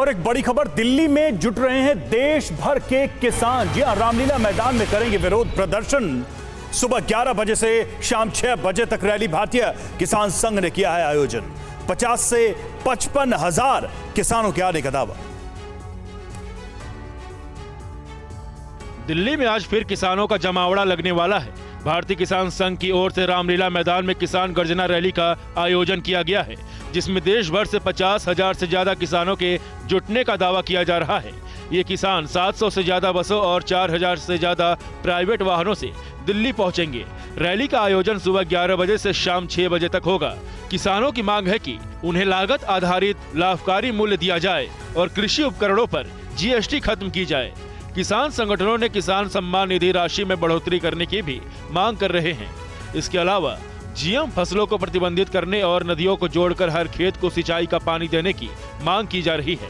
और एक बड़ी खबर, दिल्ली में जुट रहे हैं देश भर के किसान। जी हां, रामलीला मैदान में करेंगे विरोध प्रदर्शन। सुबह 11 बजे से शाम 6 बजे तक रैली भारतीय किसान संघ ने किया है आयोजन। 50 से 55 हजार किसानों के आने का दावा। दिल्ली में आज फिर किसानों का जमावड़ा लगने वाला है। भारतीय किसान संघ की ओर से रामलीला मैदान में किसान गर्जना रैली का आयोजन किया गया है, जिसमें देश भर से 50,000 से ज्यादा किसानों के जुटने का दावा किया जा रहा है। ये किसान 700 से ज्यादा बसों और 4,000 से ज्यादा प्राइवेट वाहनों से दिल्ली पहुंचेंगे। रैली का आयोजन सुबह 11 बजे से शाम 6 बजे तक होगा। किसानों की मांग है कि उन्हें लागत आधारित लाभकारी मूल्य दिया जाए और कृषि उपकरणों पर GST खत्म की जाए। किसान संगठनों ने किसान सम्मान निधि राशि में बढ़ोतरी करने की भी मांग कर रहे हैं। इसके अलावा GM फसलों को प्रतिबंधित करने और नदियों को जोड़कर हर खेत को सिंचाई का पानी देने की मांग की जा रही है।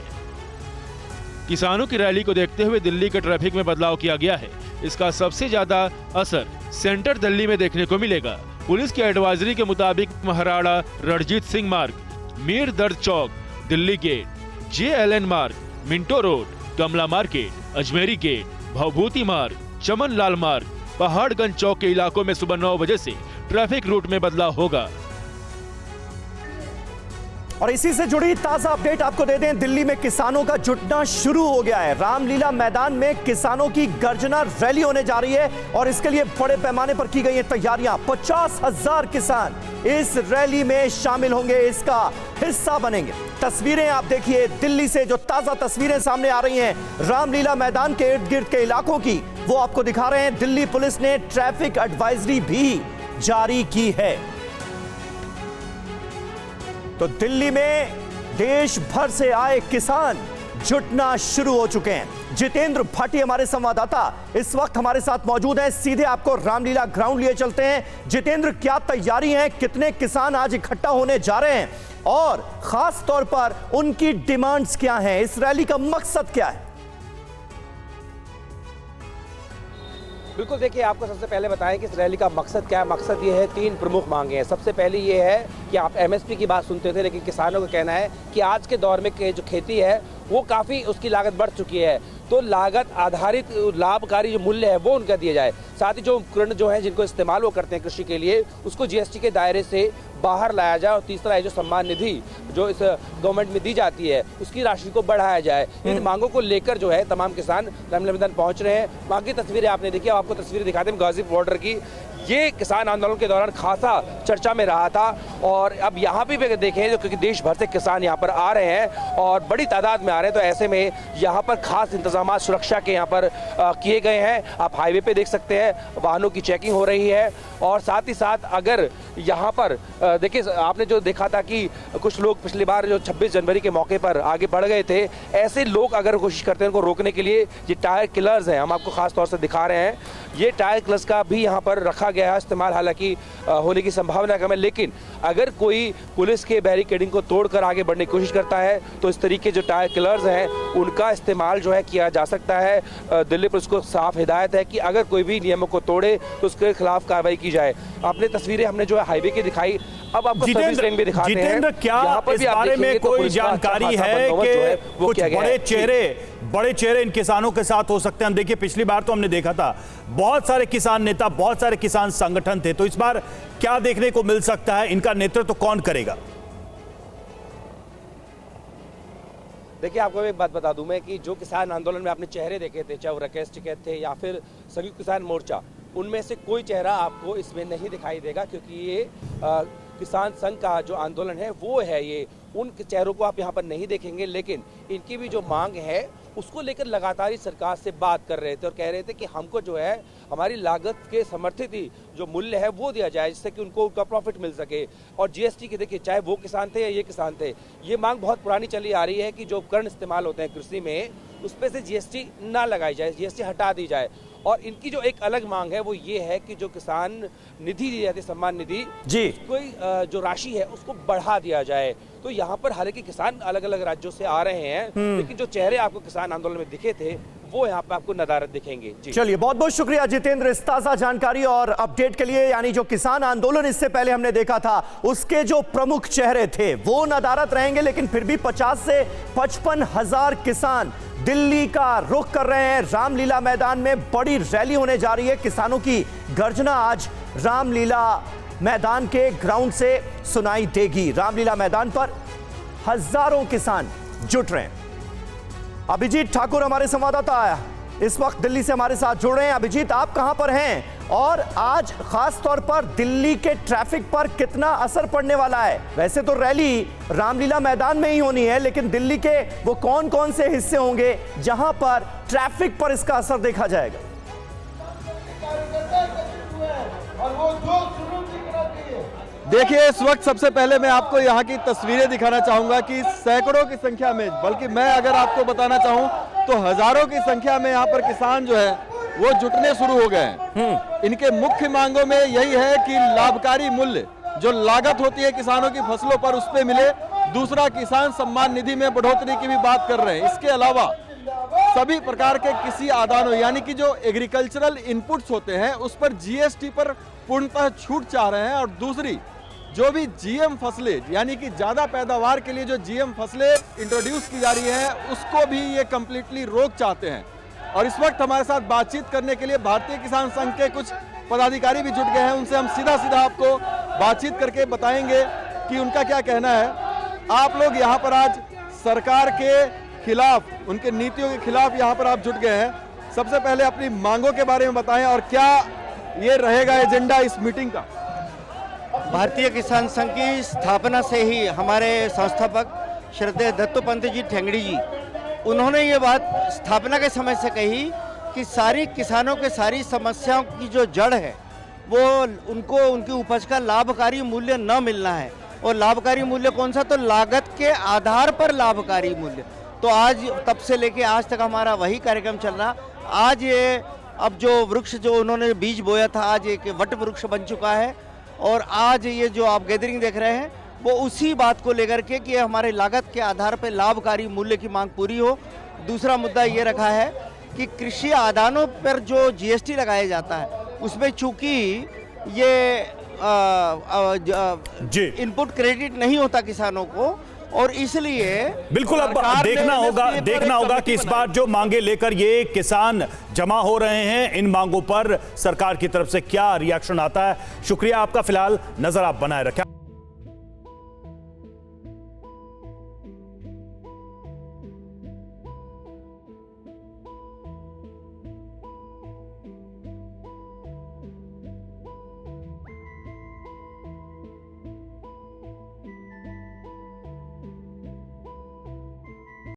किसानों की रैली को देखते हुए दिल्ली के ट्रैफिक में बदलाव किया गया है। इसका सबसे ज्यादा असर सेंट्रल दिल्ली में देखने को मिलेगा। पुलिस की एडवाइजरी के मुताबिक महाराणा रणजीत सिंह मार्ग, मीर दर्द चौक, दिल्ली गेट, JLN मार्ग, मिंटो रोड, कमला मार्केट, अजमेरी गेट, भवभूति मार्ग, चमन लाल मार्ग, पहाड़गंज चौक के इलाकों में सुबह 9 बजे से ट्रैफिक रूट में बदलाव होगा। और इसी से जुड़ी ताजा अपडेट आपको दे दें, दिल्ली में किसानों का जुटना शुरू हो गया है। रामलीला मैदान में किसानों की गर्जना रैली होने जा रही है और इसके लिए बड़े पैमाने पर की गई हैं तैयारियां। 50,000 किसान इस रैली में शामिल होंगे, इसका हिस्सा बनेंगे। तस्वीरें आप देखिए दिल्ली से, जो ताजा तस्वीरें सामने आ रही हैं रामलीला मैदान के इर्द गिर्द के इलाकों की, वो आपको दिखा रहे हैं। दिल्ली पुलिस ने ट्रैफिक एडवाइजरी भी जारी की है। तो दिल्ली में देश भर से आए किसान जुटना शुरू हो चुके हैं। जितेंद्र भाटी हमारे संवाददाता इस वक्त हमारे साथ मौजूद हैं। सीधे आपको रामलीला ग्राउंड लिए चलते हैं। जितेंद्र, क्या तैयारी है? कितने किसान आज इकट्ठा होने जा रहे हैं और खास तौर पर उनकी डिमांड्स क्या हैं? इस रैली का मकसद क्या है? बिल्कुल, देखिए आपको सबसे पहले बताएं कि इस रैली का मकसद क्या है। मकसद ये है, 3 प्रमुख मांगे हैं। सबसे पहली ये है कि आप MSP की बात सुनते थे, लेकिन किसानों का कहना है कि आज के दौर में जो खेती है वो काफ़ी उसकी लागत बढ़ चुकी है, तो लागत आधारित लाभकारी जो मूल्य है वो उनका दिया जाए। साथ ही जो उपकरण जो है जिनको इस्तेमाल वो करते हैं कृषि के लिए, उसको GST के दायरे से बाहर लाया जाए। और तीसरा है जो सम्मान निधि जो इस गवर्नमेंट में दी जाती है उसकी राशि को बढ़ाया जाए। इन मांगों को लेकर जो है तमाम किसान रामलीला मैदान पहुंच रहे हैं। वहाँ की तस्वीरें आपने देखी, आपको तस्वीरें दिखाते हैं गाजीपुर बॉर्डर की। ये किसान आंदोलन के दौरान खासा चर्चा में रहा था और अब यहाँ पे भी देखें जो क्योंकि देश भर से किसान यहाँ पर आ रहे हैं और बड़ी तादाद में आ रहे हैं, तो ऐसे में यहाँ पर खास इंतजाम सुरक्षा के यहाँ पर किए गए हैं। आप हाईवे पे देख सकते हैं, वाहनों की चेकिंग हो रही है। और साथ ही साथ अगर यहाँ पर देखिए, आपने जो देखा था कि कुछ लोग पिछली बार जो 26 जनवरी के मौके पर आगे बढ़ गए थे, ऐसे लोग अगर कोशिश करते हैं उनको रोकने के लिए ये टायर किलर्स हैं, हम आपको खास तौर से दिखा रहे हैं। ये टायर किलर्स का भी यहाँ पर रखा गया है इस्तेमाल, हालांकि होने की संभावना कम है, लेकिन अगर कोई पुलिस के बैरिकेडिंग को तोड़कर आगे बढ़ने की कोशिश करता है तो इस तरीके जो टायर किलर्स हैं उनका इस्तेमाल जो है किया जा सकता है। दिल्ली पुलिस को साफ हिदायत है कि अगर कोई भी नियमों को तोड़े तो उसके खिलाफ कार्रवाई की जाए। आपने तस्वीरें हमने जो है हाईवे की दिखाई, अब आपको सर्विस लेन भी दिखाते हैं। जितेंद्र, क्या इस बारे में कोई जानकारी है कि कुछ बड़े चेहरे इन किसानों के साथ हो सकते हैं? हम देखिए, पिछली बार तो हमने देखा था बहुत सारे किसान नेता, बहुत सारे किसान संगठन थे, तो इस बार क्या देखने को मिल सकता है? इनका नेतृत्व कौन करेगा? देखिए, आपको एक बात बता दूं मैं कि जो किसान आंदोलन में आपने चेहरे देखे थे, चाहे वो राकेश टिकैत थे या फिर संयुक्त किसान मोर्चा, उनमें से कोई चेहरा आपको इसमें नहीं दिखाई देगा, क्योंकि ये किसान संघ का जो आंदोलन है वो है। ये उन चेहरों को आप यहाँ पर नहीं देखेंगे, लेकिन इनकी भी जो मांग है उसको लेकर लगातार ही सरकार से बात कर रहे थे और कह रहे थे कि हमको जो है हमारी लागत के समर्थित ही जो मूल्य है वो दिया जाए, जिससे कि उनको उनका प्रॉफिट मिल सके। और GST की देखिए, चाहे वो किसान थे या ये किसान थे, ये मांग बहुत पुरानी चली आ रही है कि जो उपकरण इस्तेमाल होते हैं कृषि में उस पर से GST ना लगाई जाए, GST हटा दी जाए। और इनकी जो एक अलग मांग है वो ये है कि जो किसान निधि दी जाती है, सम्मान निधि जी, कोई जो राशि है उसको बढ़ा दिया जाए। तो यहाँ पर हालांकि किसान अलग अलग राज्यों से आ रहे हैं, लेकिन जो चेहरे आपको किसान आंदोलन में दिखे थे वो यहाँ पे आपको नदारद दिखेंगे। जी चलिए, बहुत बहुत शुक्रिया जितेंद्र इस ताजा जानकारी और अपडेट के लिए। यानी जो किसान आंदोलन इससे पहले हमने देखा था, उसके जो प्रमुख चेहरे थे वो नदारद रहेंगे, लेकिन फिर भी 50 से 55 हजार किसान दिल्ली का रुख कर रहे हैं। रामलीला मैदान में बड़ी रैली होने जा रही है। किसानों की गर्जना आज रामलीला मैदान के ग्राउंड से सुनाई देगी। रामलीला मैदान पर हजारों किसान जुट रहे हैं। अभिजीत ठाकुर हमारे संवाददाता इस वक्त दिल्ली से हमारे साथ जुड़ रहे हैं। अभिजीत, आप कहां पर हैं और आज खास तौर पर दिल्ली के ट्रैफिक पर कितना असर पड़ने वाला है? वैसे तो रैली रामलीला मैदान में ही होनी है, लेकिन दिल्ली के वो कौन कौन से हिस्से होंगे जहां पर ट्रैफिक पर इसका असर देखा जाएगा? देखिए, इस वक्त सबसे पहले मैं आपको यहाँ की तस्वीरें दिखाना चाहूंगा कि सैकड़ों की संख्या में, बल्कि मैं अगर आपको बताना चाहूं तो हजारों की संख्या में यहाँ पर किसान जो है वो जुटने शुरू हो गए हैं। इनके मुख्य मांगों में यही है कि लाभकारी मूल्य जो लागत होती है किसानों की फसलों पर उस पर मिले। दूसरा, किसान सम्मान निधि में बढ़ोतरी की भी बात कर रहे हैं। इसके अलावा सभी प्रकार के किसी आदानों यानी कि जो एग्रीकल्चरल इनपुट्स होते हैं उस पर जीएसटी पर पूर्णतः छूट चाह रहे हैं। और दूसरी, जो भी जीएम फसलें यानी कि ज्यादा पैदावार के लिए जो जीएम फसलें इंट्रोड्यूस की जा रही हैं उसको भी ये कंप्लीटली रोक चाहते हैं। और इस वक्त हमारे साथ बातचीत करने के लिए भारतीय किसान संघ के कुछ पदाधिकारी भी जुट गए हैं। उनसे हम सीधा सीधा आपको बातचीत करके बताएंगे कि उनका क्या कहना है। आप लोग यहाँ पर आज सरकार के खिलाफ, उनके नीतियों के खिलाफ यहाँ पर आप जुट गए हैं। सबसे पहले अपनी मांगों के बारे में बताएं और क्या ये रहेगा एजेंडा इस मीटिंग का। भारतीय किसान संघ की स्थापना से ही हमारे संस्थापक श्रद्धेय दत्तोपंत जी ठेंगड़ी जी, उन्होंने ये बात स्थापना के समय से कही कि सारी किसानों के सारी समस्याओं की जो जड़ है वो उनको उनकी उपज का लाभकारी मूल्य न मिलना है। और लाभकारी मूल्य कौन सा? तो लागत के आधार पर लाभकारी मूल्य। तो आज तब से लेके आज तक हमारा वही कार्यक्रम चल रहा। आज ये अब जो वृक्ष जो उन्होंने बीज बोया था आज एक वट वृक्ष बन चुका है। और आज ये जो आप गैदरिंग देख रहे हैं वो उसी बात को लेकर के कि हमारे लागत के आधार पर लाभकारी मूल्य की मांग पूरी हो। दूसरा मुद्दा ये रखा है कि कृषि आदानों पर जो जीएसटी लगाया जाता है उसमें चूंकि ये इनपुट क्रेडिट नहीं होता किसानों को, और इसलिए बिल्कुल अब देखना होगा कि इस बार जो मांगे लेकर ये किसान जमा हो रहे हैं, इन मांगों पर सरकार की तरफ से क्या रिएक्शन आता है। शुक्रिया आपका, फिलहाल नजर आप बनाए रखें।